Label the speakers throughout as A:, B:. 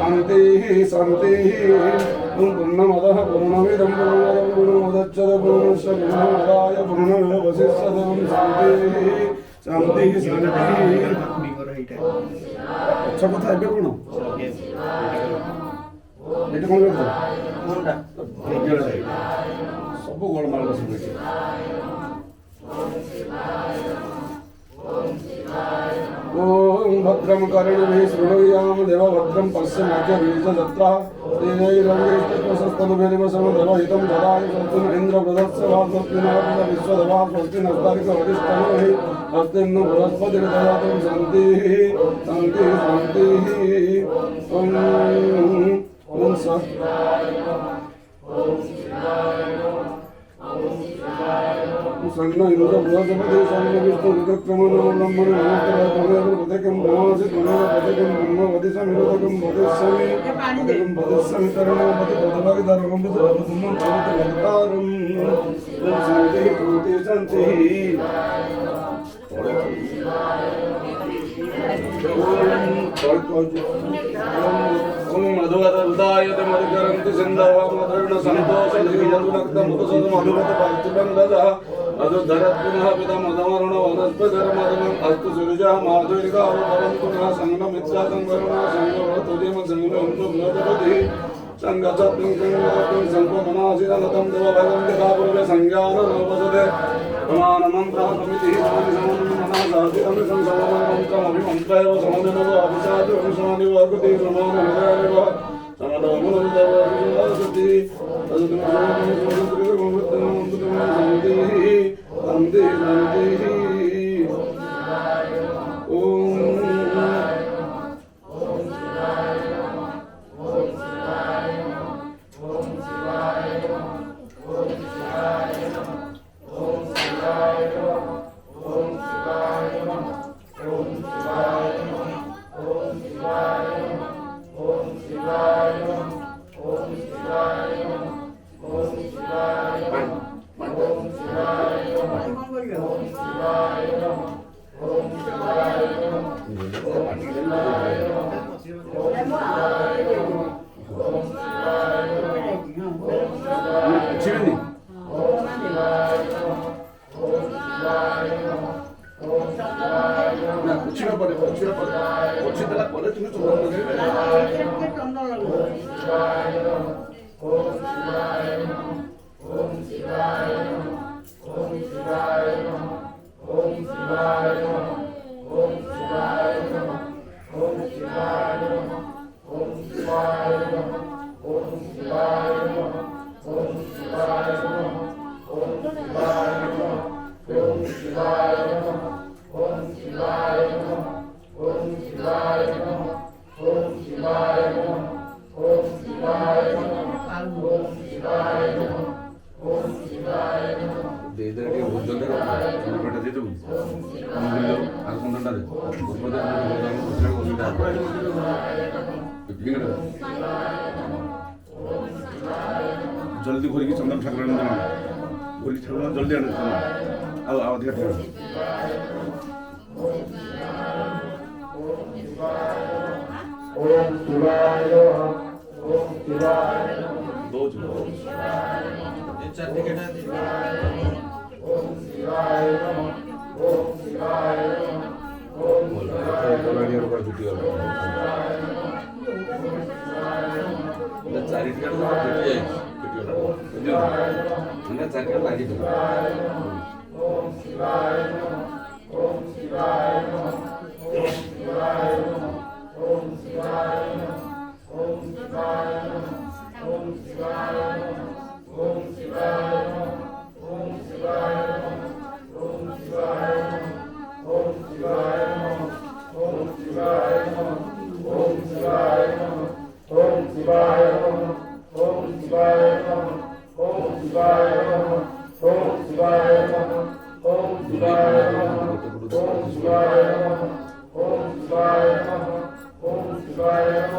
A: शांति शांति पूर्णमदः पूर्णमिदं पूर्णमुदच्यते पूर्णस्य पूर्णमादाय पूर्णमेवावशिष्यते शांति शांति शांति अच्छा कथा है कौन এটা কোন কথা কোনটা सब गोलमाल सब ओम भद्रम कर्णेभिः शृणुयाम देव भद्रम पश्यमाख्यबीजजत्रा तेनैरङ्गैस्तत्वसस्तनुभेरिवसमदेवहितं ददाय स्वस्तिन इन्द्रप्रदस्यवा स्वस्तिनः विश्वदेवा स्वस्तिनस्तारिकवरिष्ठनोहि स्वस्तिन्नो बृहस्पतिर्ददातु शान्तिः शान्तिः शान्तिः ओम संग इंद्र बृहस्पति संग विष्णु रुद्रक्रमण ब्रह्मण नमस्कार पदकं ब्रह्मसि पदकं ब्रह्मवति समिरोदकं वदिष्यामि पदकं वदिष्यामि तरणं पदभागि धर्मं पदधर्मं पदतारं शांति शांति ओम मधुवदुदायते मधुकरन्ति सिन्धवः मधुर्न सन्तोषधीयतुनक्तमुदसद मधुमत पार्थिवन्दः मधुधरत् पुनः पिता मधुमरुण वनस्पतिर्मधुमम् अस्तु सुरुजः माधुरिकावो भवन्तु नः संगमित्रा संवरुणः संगवतुदिम संगमेन्द्रबृहस्पतिः संगसत्तं संगवतं संपमनासिदलतं देवभगं देवापूर्वे संज्ञानमुपसते प्रमाणनं प्राप्तमिति साधितं संसममन्त्रमभिमन्त्रैव समदिनव अभिसादु अनुसमानिव अकृति प्रमाणनिदानिव समदमनुदवसति जल्दी घोरी चंदन ठाकुर घोरी ठाकुर जल्दी आने अधिक
B: Om Shivaya Namaha.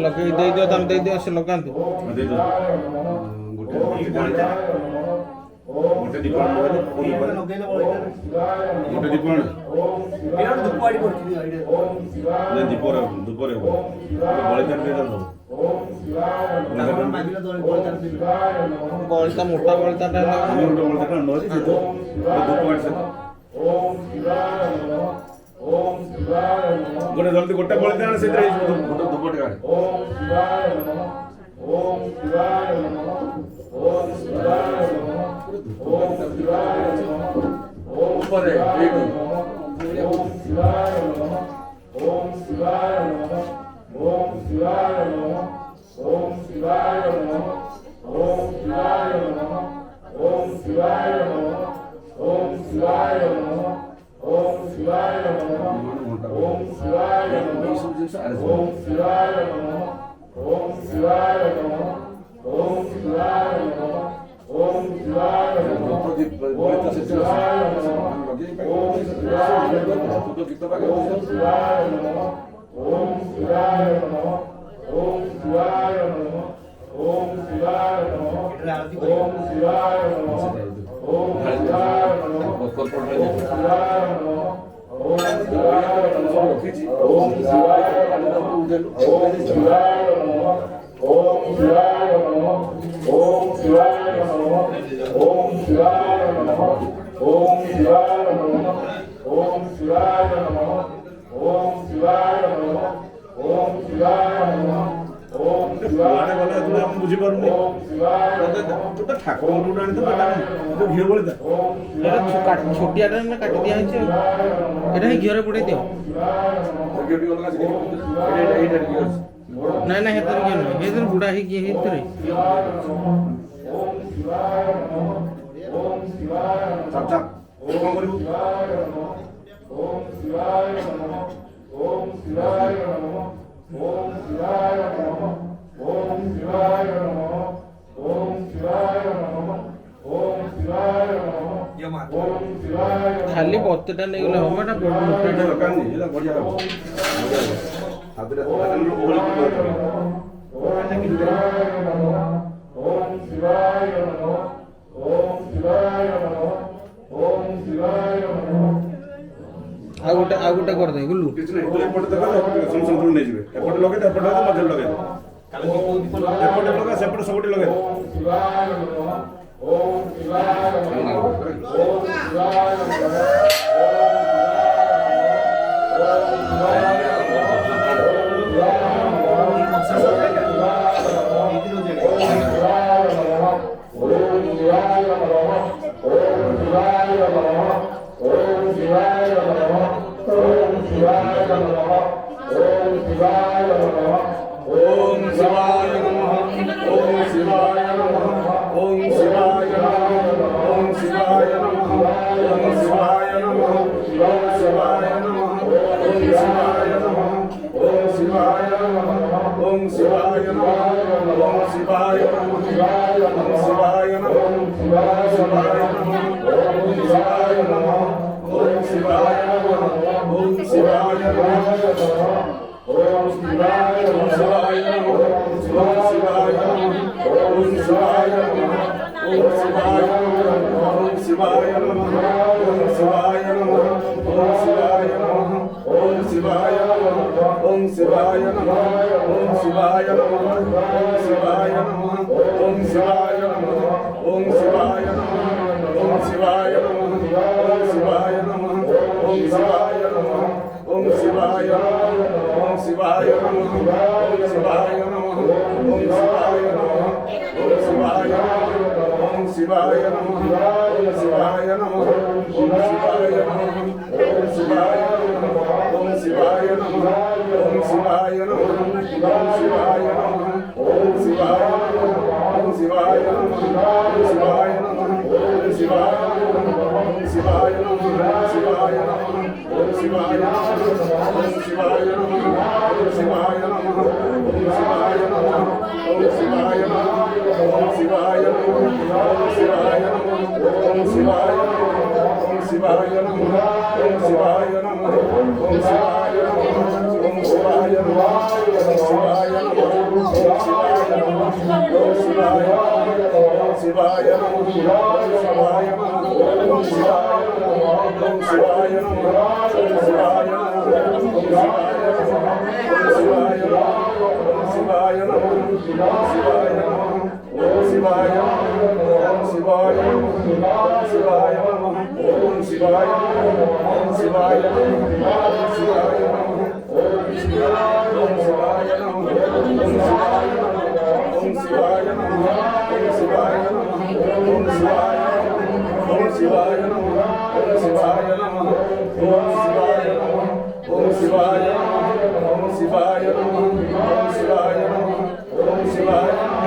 B: लगे दे दियो तम दे दियो से लगांतु
A: ଗୋଟେ ଦୀପ ଦୀପରେ ଧୂପରେ ବଳିଦାନ ଦେଇଦେବ
B: बळीता मोठा बळीता
A: ଗୋଟେ ଜଲ୍ଦି ଗୋଟେ ବଳିଦାନ ସେଥିରେ ଧୂପଟେ କାଢେ ଉପରେ
B: ଛୋଟିଆଟା ନା କାଟି ଦିଆହେଇଛି ଏଇଟା ହିଁ ଘିଅରେ ବୁଡ଼େଇ ଦିଅ ନାଇଁ ନାଇଁ ହେଥିରେ ଘିଅ ନୁହେଁ ହେଥିରେ ବୁଡ଼ା ହେଇକି ହେଥିରେ ଖାଲି ବତେଟା ନେଇଗଲେ ହବ ଏଟା ଆଉ ଗୋଟେ କରିଦେ ଗୁଲୁ
A: ଏପଟେ ନେଇଯିବେ ଏପଟେ ଲଗେଇ ଏପଟେ ମଝିରେ ଲଗେଇ ଏପଟେ ଲଗା ସେପଟେ ସବୁଠି ଲଗେଇ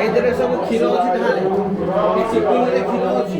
B: ଏଇଥିରେ ସବୁ କ୍ଷୀର ଅଛି ଧାରେ କ୍ଷୀର ଅଛି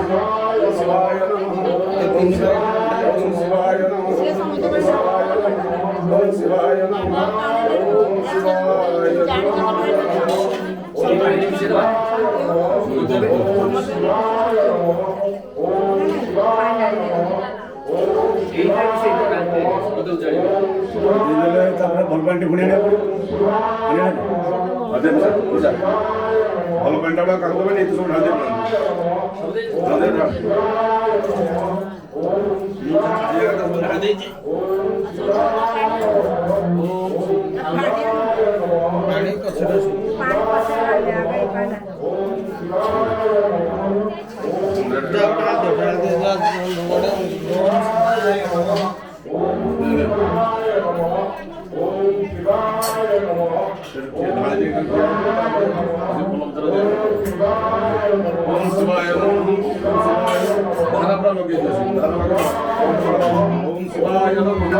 B: शिवाय नमः ओम शिवाय नमः ओम शिवाय नमः
A: তারপরে বলবানটি ভুনে নেব
B: अजय पूजा भल पेंटा का काम करबे नहीं तो सब ढाल दे ओम शिवाय नमः ओम शिवाय नमः ओम शिवाय नमः